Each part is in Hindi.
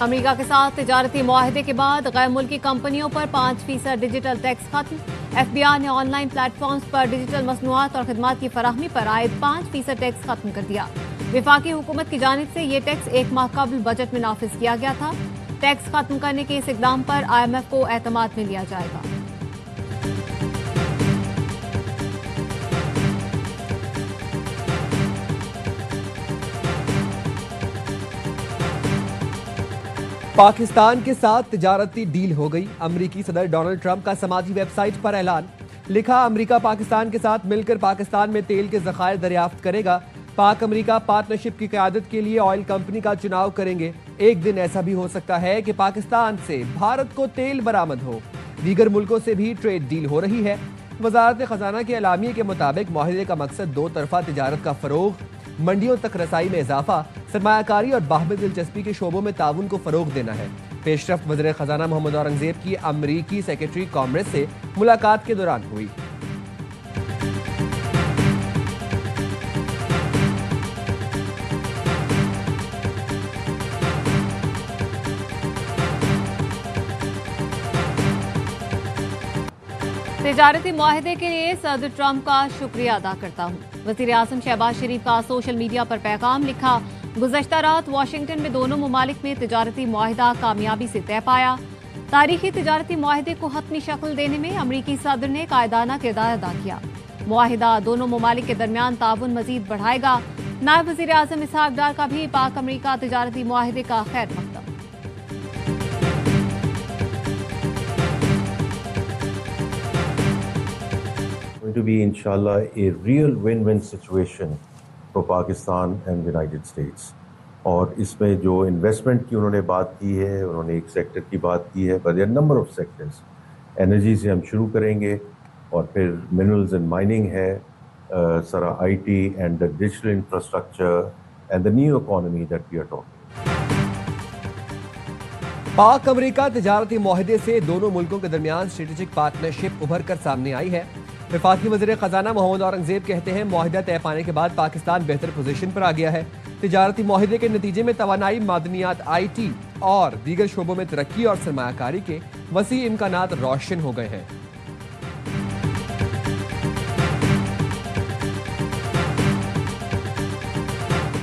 अमेरिका के साथ तिजारती मुआहदे के बाद गैर मुल्की कंपनियों पर 5% डिजिटल टैक्स खत्म। FBI ने ऑनलाइन प्लेटफॉर्म्स पर डिजिटल मसनूआत और खदमात की फराहमी पर आयद 5% टैक्स खत्म कर दिया। वफाकी हुकूमत की जानिब से ये टैक्स एक माह कबल बजट में नाफिज किया गया था। टैक्स खत्म करने के इस इकदाम पर IMF को एतमाद में लिया जाएगा। पाकिस्तान के साथ तिजारती डील हो गई। अमरीकी सदर डोनाल्ड ट्रंप का समाजी वेबसाइट पर ऐलान। लिखा, अमरीका पाकिस्तान के साथ मिलकर पाकिस्तान में तेल के ज़खायर दरियाफ्त करेगा। पाक अमरीका पार्टनरशिप की क़यादत के लिए ऑयल कंपनी का चुनाव करेंगे। एक दिन ऐसा भी हो सकता है कि पाकिस्तान से भारत को तेल बरामद हो। दीगर मुल्कों से भी ट्रेड डील हो रही है। वजारत खजाना के एलामिये के मुताबिक मुआहदे का मकसद दो तरफा तिजारत का फ़रोग, मंडियों तक रसाई में इजाफा, सरमायाकारी और बाहमी दिलचस्पी के शोबों में ताउन को फरोग देना है। पेशरफ्त वज़ीर खजाना मोहम्मद औरंगजेब की अमरीकी सेक्रेटरी कॉमरेस से मुलाकात के दौरान हुई। तिजारती मुआहदे के लिए सदर ट्रंप का शुक्रिया अदा करता हूँ। वज़ीर आज़म शहबाज शरीफ का सोशल मीडिया पर पैगाम। लिखा, गुज़श्ता रात वाशिंगटन में दोनों ममालिक में तिजारती मुआहदा कामयाबी से तय पाया। तारीखी तिजारती मुआहदे को हतमी शक्ल देने में अमरीकी सदर ने कायदाना किरदार अदा किया। मुआहदा दोनों ममालिक के दरमियान ताउन मजीद बढ़ाएगा। नायब वज़ीर आज़म इसहाक डार का भी पाक अमरीका तिजारती मुआहदे का खैर मकदम। To be inshallah a real win-win situation for Pakistan and the United States. और इसमें जो इन्वेस्टमेंट की उन्होंने बात की है, उन्होंने एक सेक्टर की बात की है, but there are number of sectors. Energy से हम शुरू करेंगे और फिर मिनरल्स एंड माइनिंग है, सारा IT and the digital infrastructure and the new economy that we are talking. पाक अमरीका तिजारती मुआहदे से दोनों मुल्कों के दरमियान स्ट्रेटेजिक पार्टनरशिप उभर कर सामने आई है। वफाकी वज़ीर खजाना मोहम्मद औरंगजेब कहते हैं, मुआहदा तय पाने के बाद पाकिस्तान बेहतर पोजीशन पर आ गया है। तिजारती मुआहदे के नतीजे में तवानाई, मादनियात, IT और दीगर शोबों में तरक्की और सरमायाकारी के वसी इम्कानात रोशन हो गए हैं।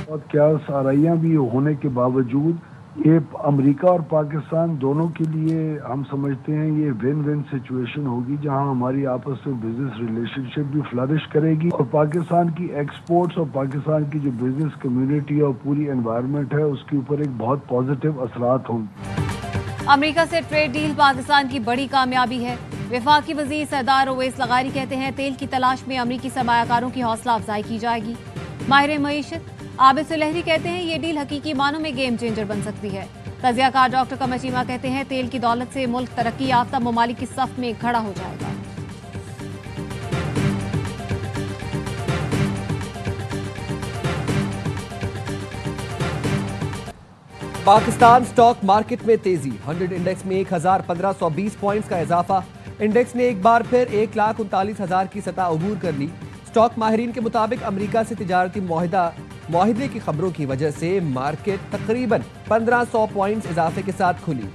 और क्या साराइयाँ भी होने के बावजूद ये अमेरिका और पाकिस्तान दोनों के लिए हम समझते हैं ये विन विन सिचुएशन होगी, जहां हमारी आपस में बिजनेस रिलेशनशिप भी फ्लरिश करेगी और पाकिस्तान की एक्सपोर्ट्स और पाकिस्तान की जो बिजनेस कम्युनिटी और पूरी एनवायरनमेंट है उसके ऊपर एक बहुत पॉजिटिव असरात होंगे। अमेरिका से ट्रेड डील पाकिस्तान की बड़ी कामयाबी है। वफाकी वजीर सरदार ओवैस लगारी कहते हैं, तेल की तलाश में अमरीकी सरमायाकारों की हौसला अफजाई की जाएगी। माहिर मईशत आबिद सुलहरी कहते हैं, ये डील हकीकी मानों में गेम चेंजर बन सकती है। तजियाकार डॉक्टर कमर चीमा कहते हैं, तेल की दौलत से मुल्क तरक्की याफ्ता ममालिक की सफ में खड़ा हो जाएगा। पाकिस्तान स्टॉक मार्केट में तेजी। 100 इंडेक्स में 1,1520 पॉइंट्स का इजाफा। इंडेक्स ने एक बार फिर 1,39,000 की सतह अबूर कर ली। स्टॉक माहिरीन के मुताबिक अमरीका से तिजारती मुआहदे की खबरों की वजह से मार्केट तकरीबन 1500 पॉइंट्स इजाफे के साथ खुली।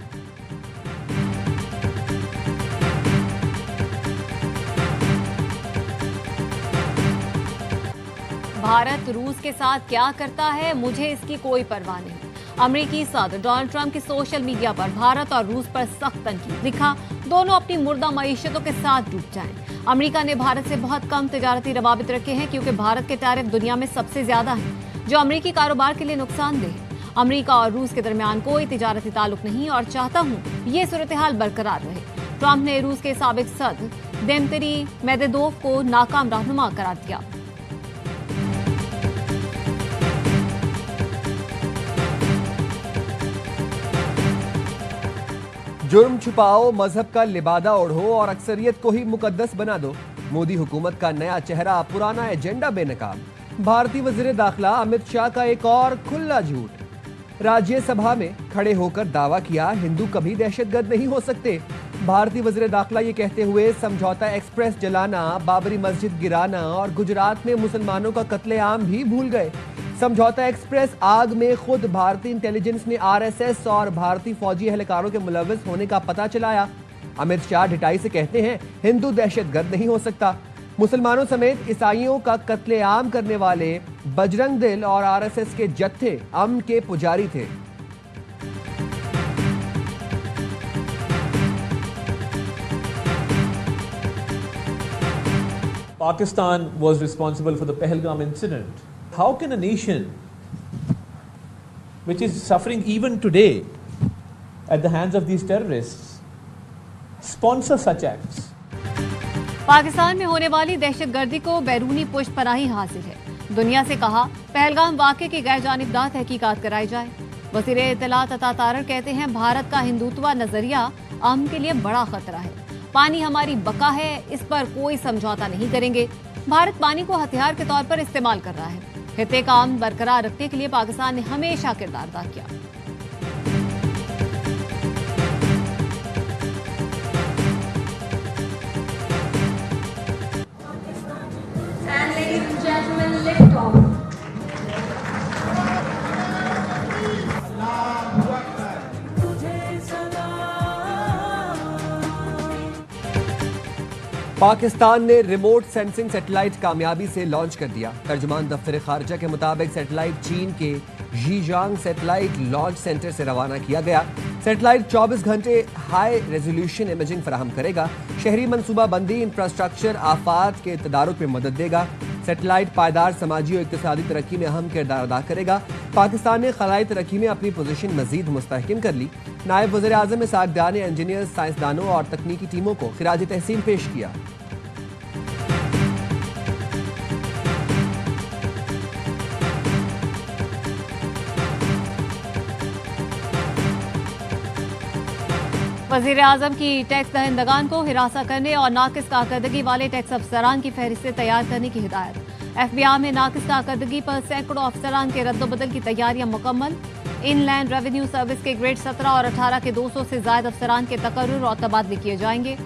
भारत रूस के साथ क्या करता है, मुझे इसकी कोई परवाह नहीं। अमरीकी सदर डोनाल्ड ट्रंप की सोशल मीडिया पर भारत और रूस पर सख्त तनकीद। लिखा, दोनों अपनी मुर्दा मईशतों के साथ डूब जाएं। अमेरिका ने भारत से बहुत कम तिजारती रवाबित रखे हैं क्योंकि भारत के टैरिफ दुनिया में सबसे ज्यादा हैं, जो अमेरिकी कारोबार के लिए नुकसानदेह है। अमेरिका और रूस के दरमियान कोई तिजारती ताल्लुक नहीं और चाहता हूं ये सूरत हाल बरकरार रहे। ट्रंप ने रूस के साबिक सदर दिमित्री मेदवेदेव को नाकाम रहनुमा करार दिया। जुर्म छुपाओ, मजहब का लिबादा ओढ़ो और अक्सरियत को ही मुकद्दस बना दो। मोदी हुकूमत का नया चेहरा, पुराना एजेंडा बेनकाब। भारतीय वजीर दाखिला अमित शाह का एक और खुला झूठ। राज्यसभा में खड़े होकर दावा किया, हिंदू कभी दहशतगर्द नहीं हो सकते। भारतीय वजीर दाखिला ये कहते हुए समझौता एक्सप्रेस जलाना, बाबरी मस्जिद गिराना और गुजरात में मुसलमानों का कत्लेआम भी भूल गए। समझौता एक्सप्रेस आग में खुद भारतीय इंटेलिजेंस ने आरएसएस और भारतीय फौजी एहलकारों के मुलव्वस होने का पता चलाया। अमित शाह ढिठाई से कहते हैं हिंदू दहशतगर्द नहीं हो सकता। मुसलमानों समेत ईसाइयों का कत्लेआम करने वाले बजरंग दल और आरएसएस के जत्थे अमन के पुजारी थे। Pakistan was responsible for the Pahalgam incident. How can a nation which is suffering even today at the hands of these terrorists sponsor such acts? Pakistan में होने वाली दहशतगर्दी को बैरूनी पुष्टपनाही हासिल है। दुनिया से कहा पहलगाम वाक़े की गैर जानिबदार तहकीकात कराई जाए। वज़ीर इत्तलात अता तारर कहते हैं भारत का हिंदुत्व नजरिया अमन के लिए बड़ा खतरा है। पानी हमारी बका है, इस पर कोई समझौता नहीं करेंगे। भारत पानी को हथियार के तौर पर इस्तेमाल कर रहा है। खित्ते का अमन बरकरार रखने के लिए पाकिस्तान ने हमेशा किरदार अदा किया। And ladies and gentlemen, lift off. Pakistan ने रिमोट सेंसिंग सैटेलाइट कामयाबी से लॉन्च कर दिया। तर्जुमान दफ्तर खारजा के मुताबिक सैटेलाइट चीन के ज़ीजांग सैटेलाइट लॉन्च सेंटर से रवाना किया गया। सैटेलाइट 24 घंटे हाई रेजोल्यूशन इमेजिंग फराहम करेगा। शहरी मनसूबाबंदी, इंफ्रास्ट्रक्चर, आफात के तदारुक में मदद देगा। सैटेलाइट पायदार समाजी और इक्तिसादी तरक्की में अहम किरदार अदा करेगा। पाकिस्तान ने खलाई तरक्की में अपनी पोजीशन मजीद मुस्तहकम कर ली। नायब वज़ीर आज़म इसाक डार ने इंजीनियर्स, साइंसदानों और तकनीकी टीमों को खिराज तहसीन पेश किया। वज़ीर आज़म की टैक्स दहिंदगान को हिरासत करने और नाकिस कारकर्दगी वाले टैक्स अफसरान की फहरिस्तें तैयार करने की हिदायत। FBI में नाकिस कारकर्दगी पर सैकड़ों अफसरान के रद्दोबदल की तैयारियां मुकम्मल। इनलैंड रेवेन्यू सर्विस के ग्रेड 17 और 18 के 200 से ज्यादा अफसरान के तकर्रुर और तबादले किए जाएंगे।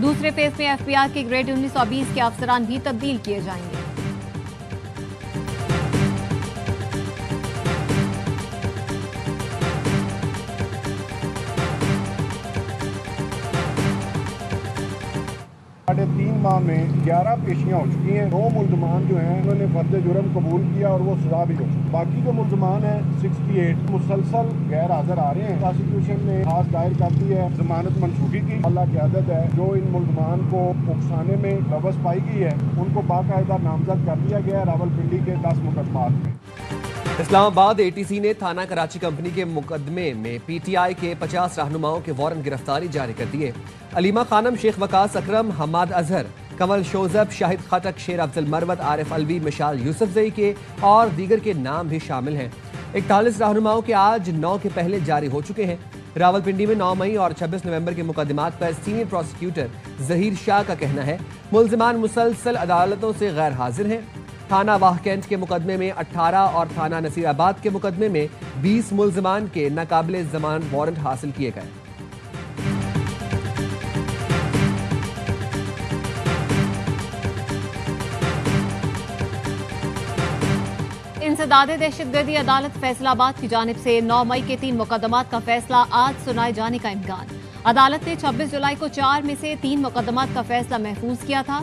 दूसरे फेज में FBI के ग्रेड 19 और 20 के अफसरान भी तब्दील किए जाएंगे। साढ़े 3 माह में 11 पेशियां हो चुकी हैं। 9 मुल्जमान जो हैं उन्होंने फर्द जुर्म कबूल किया और वो सजा भी हो चुकी। बाकी जो मुल्जमान हैं 68 मुसलसल गैर हाजिर आ रहे हैं। प्रोसिक्यूशन ने खास दायर कर दी है जमानत मनसूखी की। अल्लाह की आदत है, जो इन मुल्जमान को उकसाने में लवस पाई गई है उनको बाकायदा नामजद कर दिया गया है रावलपिंडी के 10 मुकदमात में। इस्लामाबाद ATC ने थाना कराची कंपनी के मुकदमे में PTI के 50 रहनुमाओं के वारंट गिरफ्तारी जारी कर दिए। अलीमा खानम, शेख वकास अकरम, हमाद अजहर, कमल शोजब, शाहिद खटक, शेर अफजल मरवत, आरिफ अलवी, मिशाल यूसुफजई के और दीगर के नाम भी शामिल हैं। 41 रहनुमाओं के आज 9 के पहले जारी हो चुके हैं। रावलपिंडी में 9 मई और 26 नवंबर के मुकदमात पर सीनियर प्रोसिक्यूटर जहीर शाह का कहना है मुल्जिमान मुसलसल अदालतों से गैर हाजिर हैं। थाना वाहकैंट के मुकदमे में 18 और थाना नसीराबाद के मुकदमे में 20 मुल्जिमान के नाकाबिले जमानत वारंट हासिल किए गए। इंसदादे दहशतगर्दी अदालत फैसलाबाद की जानिब से 9 मई के 3 मुकदमात का फैसला आज सुनाए जाने का इम्कान। अदालत ने 26 जुलाई को 4 में से 3 मुकदमात का फैसला महफूज किया था।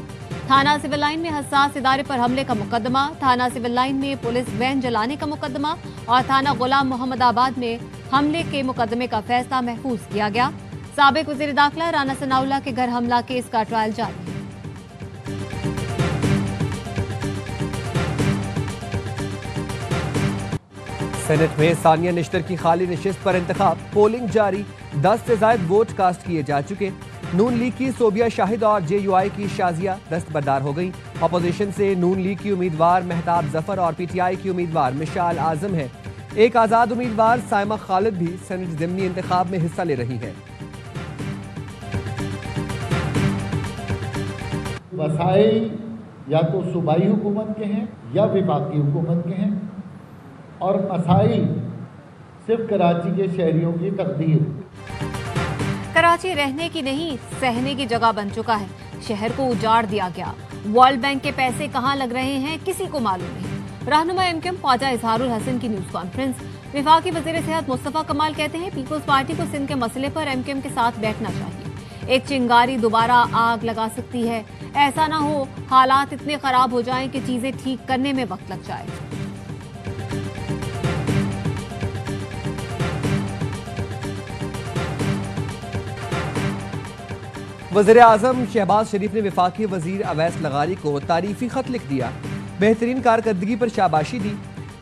थाना सिविल लाइन में हसास इदारे पर हमले का मुकदमा, थाना सिविल लाइन में पुलिस वैन जलाने का मुकदमा और थाना गुलाम मोहम्मद आबाद में हमले के मुकदमे का फैसला महफूज किया गया। साबिक वज़ीर दाखिला राना सनाउल्लाह के घर हमला केस का ट्रायल जारी है। सेनेट में सानिया निश्तर की खाली नशिस्त पर इंतखाब, पोलिंग जारी, 10 से ज्यादा वोट कास्ट किए जा चुके। नून लीग की सोबिया शाहिद और JUI की शाजिया दस्तबरदार हो गई। अपोजिशन से नून लीग की उम्मीदवार मेहताब जफर और PTI की उम्मीदवार मिशाल आजम है। एक आजाद उम्मीदवार साइमा खालिद भी सेनेट ज़िमनी इंतखाब में हिस्सा ले रही है। वसाइल या तो सूबाई हुकूमत के हैं या विफाकी हुकूमत के हैं और मसाइल सिर्फ कराची के शहरियों की तकदीर। कराची रहने की नहीं सहने की जगह बन चुका है। शहर को उजाड़ दिया गया। वर्ल्ड बैंक के पैसे कहां लग रहे हैं किसी को मालूम नहीं। रहनुमा एमक्यूएम ख्वाजा इजहारुल हसन की न्यूज कॉन्फ्रेंस। वफाकी वजीर सेहत मुस्तफा कमाल कहते हैं पीपल्स पार्टी को सिंध के मसले पर एमक्यूएम के साथ बैठना चाहिए। एक चिंगारी दोबारा आग लगा सकती है, ऐसा ना हो हालात इतने खराब हो जाएं कि चीजें ठीक करने में वक्त लग जाए। वज़ीर आज़म शहबाज शरीफ ने वफाकी वजीर अवैस लगारी को तारीफी खत लिख दिया, बेहतरीन कारकर्दगी पर शाबाशी दी।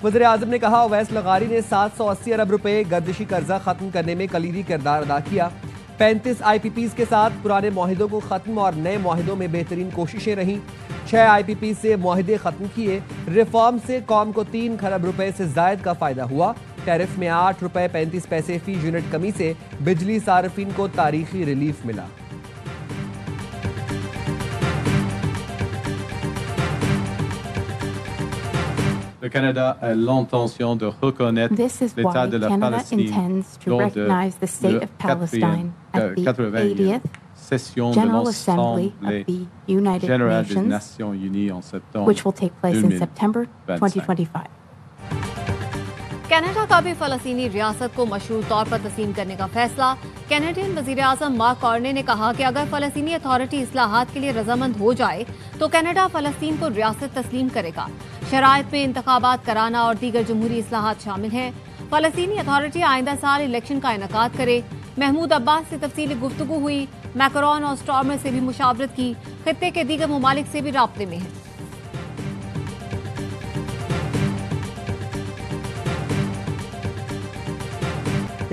वज़ीर आज़म ने कहा अवैस लगारी ने 780 अरब रुपए गर्दिशी कर्जा खत्म करने में कलीदी किरदार अदा किया। 35 IPPs के साथ पुराने मुआहिदों को खत्म और नए मुआहिदों में बेहतरीन कोशिशें रहीं। 6 IPPs से मुआहिदे खत्म किए। रिफॉर्म से कौम को 3 खरब रुपए से जायद का फायदा हुआ। टैरिफ में 8 रुपए 35 पैसे फी यूनिट कमी से बिजली सार्फिन को तारीखी रिलीफ मिला। Le Canada a l'intention de reconnaître l'État de la Palestine lors de la 80e session de l'Assemblée générale des Nations Unies en septembre 2025. Canada का भी फलस्तीनी रियासत को मशरूत तौर पर तस्लीम करने का फैसला। कैनेडियन वजीर आज़म मार्क कार्ने ने कहा कि अगर फलस्तीनी अथॉरिटी इस्लाहात के लिए रजामंद हो जाए तो कनाडा फलस्तीन को रियासत तस्लीम करेगा। शराइत में इंतखाबात कराना और दीगर जमहूरी इस्लाहात शामिल हैं। फलस्तीनी अथॉरिटी आइंदा साल इलेक्शन का इनेकाद करे। महमूद अब्बास से तफसीली गुफ्तगू हुई। मैक्रोन और स्टॉर्मर से भी मुशावरत की। खित्ते के दीगर ममालिक से भी राब्ते में है।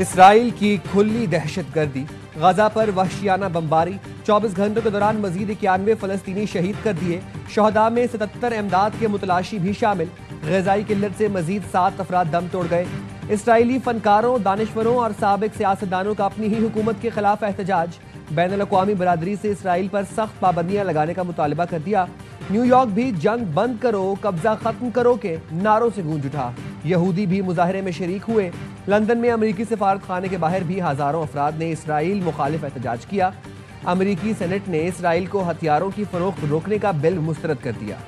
इसराइल की खुली दहशतगर्दी, गजा पर वहशियाना बमबारी। 24 घंटों के दौरान मजीद 91 फलस्तीनी शहीद कर दिए। शहदा में 77 इमदाद के मुतलाशी भी शामिल। ग़िज़ाई किल्लत से मजीद 7 अफराद दम तोड़ गए। इसराइली फनकारों, दानिशवरों और साबिक सियासतदानों का अपनी ही हुकूमत के खिलाफ एहतजाज। बैनुल-अक़वामी बरादरी से इसराइल पर सख्त पाबंदियां लगाने का मुतालबा कर दिया। न्यूयॉर्क भी जंग बंद करो, कब्जा खत्म करो के नारों से गूंज उठा। यहूदी भी मुजाहरे में शरीक हुए। लंदन में अमरीकी सिफारत खाने के बाहर भी हजारों अफराद ने इसराइल मुखालिफ एहतजाज किया। अमरीकी सेनेट ने इसराइल को हथियारों की फरोख्त रोकने का बिल मुस्तरद कर दिया।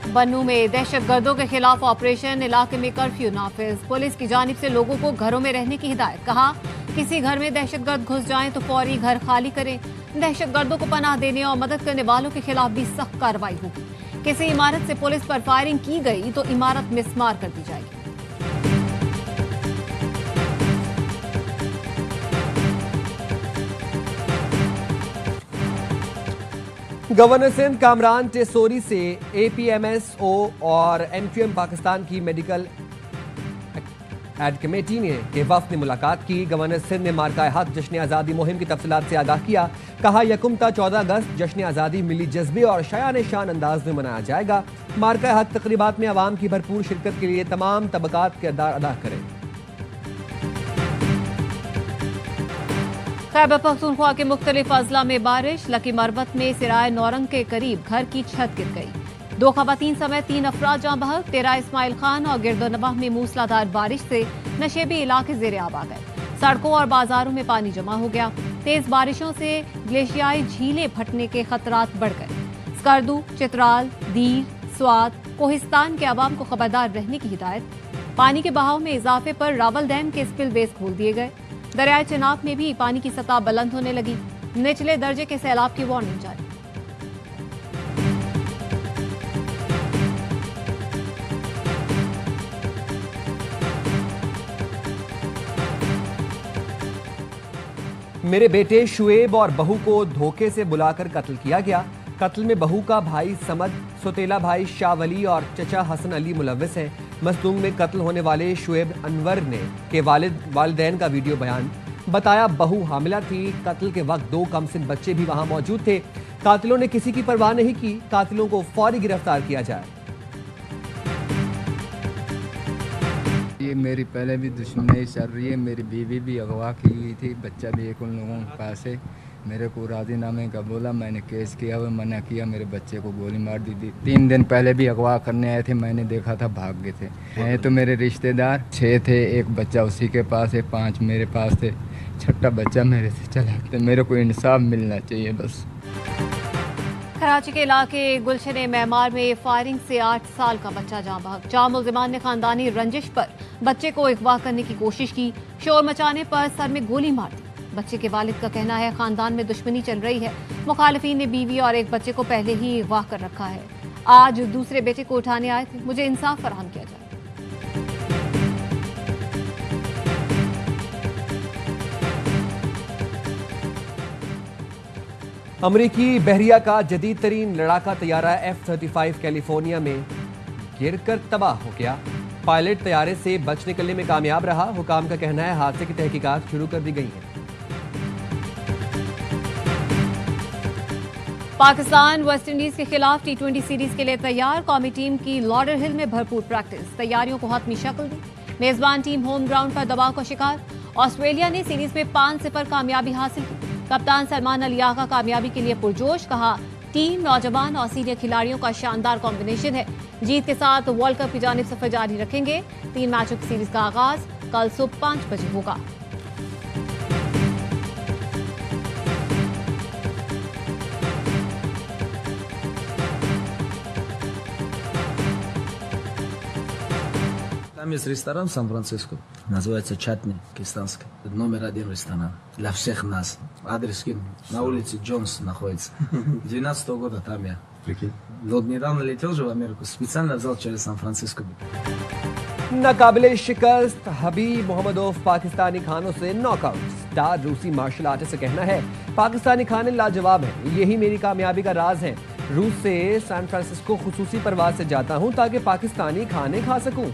बन्नू में दहशतगर्दों के खिलाफ ऑपरेशन। इलाके में कर्फ्यू नाफिज। पुलिस की जानिब से लोगों को घरों में रहने की हिदायत। कहा किसी घर में दहशतगर्द घुस जाएं तो फौरी घर खाली करें। दहशतगर्दों को पनाह देने और मदद करने वालों के खिलाफ भी सख्त कार्रवाई होगी। किसी इमारत से पुलिस पर फायरिंग की गई तो इमारत मिसमार कर दी जाएगी। गवर्नर सिंध कामरान टेसोरी से APMSO और एमक्यूएम पाकिस्तान की मेडिकल एड कमेटी के वफ्द ने मुलाकात की। गवर्नर सिंध ने मार्का हक जश्न आज़ादी मुहिम की तफसीलात से आगाह किया। कहा यकुम ता 14 अगस्त जश्न आज़ादी मिली जज्बे और शायान शान अंदाज में मनाया जाएगा। मार्का हक तकरीबात में आवाम की भरपूर शिरकत के लिए तमाम तबकात किरदार अदा करें। खैबर पख्तूनख्वा के मुख्तलिफ अजला में बारिश। लकी मरबत में सिराय नौरंग के करीब घर की छत गिर गई। 2 खवातीन समेत 3 अफराद जाँ बहक। 13 इस्माइल खान और गिरदोनवाह में मूसलाधार बारिश से नशेबी इलाके ज़ेरे आब आ गए। सड़कों और बाजारों में पानी जमा हो गया। तेज बारिशों से ग्लेशियाई झीलें फटने के खतरात बढ़ गए। स्कर्दू, चित्राल, दीर, स्वात, कोहिस्तान के अवाम को खबरदार रहने की हिदायत। पानी के बहाव में इजाफे पर रावल डैम के स्पिलवेज खोल दिए गए। दरियाए चिनाब में भी पानी की सतह बुलंद होने लगी। निचले दर्जे के सैलाब की वार्निंग जारी। मेरे बेटे शुएब और बहू को धोखे से बुलाकर कत्ल किया गया। कत्ल में बहू का भाई समद, सौतेला भाई शाह वली और चचा हसन अली मुलव्विस हैं। मस्तूंग में कत्ल होने वाले शुएब अनवर ने के वालिदैन का वीडियो बयान। बताया बहू हामिला थी। कत्ल के वक्त 2 कमसिन बच्चे भी वहां मौजूद थे। कातिलों ने किसी की परवाह नहीं की। कातिलों को फौरी गिरफ्तार किया जाए। ये मेरी पहले भी दुश्मनी चल रही है। मेरी बीवी भी अगवा की गई थी, बच्चा भी एक उन लोगों के पास है। मेरे को राजीनामे का बोला, मैंने केस किया, हुआ मना किया, मेरे बच्चे को गोली मार दी थी। 3 दिन पहले भी अगवा करने आए थे, मैंने देखा था भाग गए थे। हैं तो मेरे रिश्तेदार 6 थे, एक बच्चा उसी के पास है, 5 मेरे पास थे। छठा बच्चा मेरे से चला गया, मेरे को इंसाफ मिलना चाहिए बस। कराची के इलाके गुलशन मेमार में फायरिंग से 8 साल का बच्चा जाँ बहक। 4 मुल्जिमान ने खानदानी रंजिश पर बच्चे को अगवा करने की कोशिश की, शोर मचाने पर सर में गोली मार दी। बच्चे के वालिद का कहना है खानदान में दुश्मनी चल रही है। मुखालिफिन ने बीवी और एक बच्चे को पहले ही अगवा कर रखा है। आज दूसरे बेटे को उठाने आए थे, मुझे इंसाफ फराहम किया जाए। अमरीकी बहरिया का जदीद तरीन लड़ाका तैयारा F-35 कैलिफोर्निया में गिरकर तबाह हो गया। पायलट तैयारे से बच निकलने में कामयाब रहा। हुकाम का कहना है हादसे की तहकीकात शुरू कर दी गई है। पाकिस्तान वेस्ट इंडीज के खिलाफ T20 सीरीज के लिए तैयार। कौमी टीम की लॉडर हिल में भरपूर प्रैक्टिस, तैयारियों को हतमी शक्ल दी। मेजबान टीम होम ग्राउंड पर दबाव का शिकार। ऑस्ट्रेलिया ने सीरीज में 5-0 कामयाबी हासिल की। कप्तान सलमान अली आगा कामयाबी के लिए पुरजोश, कहा टीम नौजवान और सीनियर खिलाड़ियों का शानदार कॉम्बिनेशन है। जीत के साथ वर्ल्ड कप की जानिब सफर जारी रखेंगे। 3 मैचों की सीरीज का आगाज कल सुबह 5 बजे होगा। Там есть ресторан в Сан-Франциско, называется Чатни, кистанский. Номер 1 ресторан для всех нас. Адрес кину. На улице Джонс находится. 12 года там я. Прикинь. Вот недавно летел же в Америку, специально взял через Сан-Франциско. नाकाबिले शिकस्त हबीब मोहम्मदोव पाकिस्तानी खानों से नॉकआउट। स्टार रूसी मार्शल आर्टिस्ट से कहना है पाकिस्तानी खाने लाजवाब हैं, यही मेरी कामयाबी का राज है। रूस से सैन फ्रांसिस्को खुसूसी परवाज से जाता हूं ताकि पाकिस्तानी खाने खा सकूं।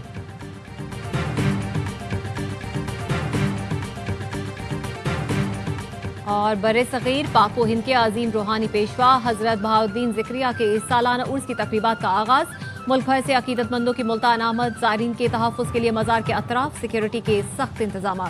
और बरे सगीर पाक व हिंद के अजीम रूहानी पेशवा हजरत बहाउद्दीन ज़िक्रिया के सालाना उर्स की तकरीबात का आगाज। मुल्क भर से अकीदतमंदों की मुल्तान आमद। ज़ायरीन के तहफ़्फ़ुज़ के लिए मज़ार के अतराफ सिक्योरिटी के सख्त इंतजाम।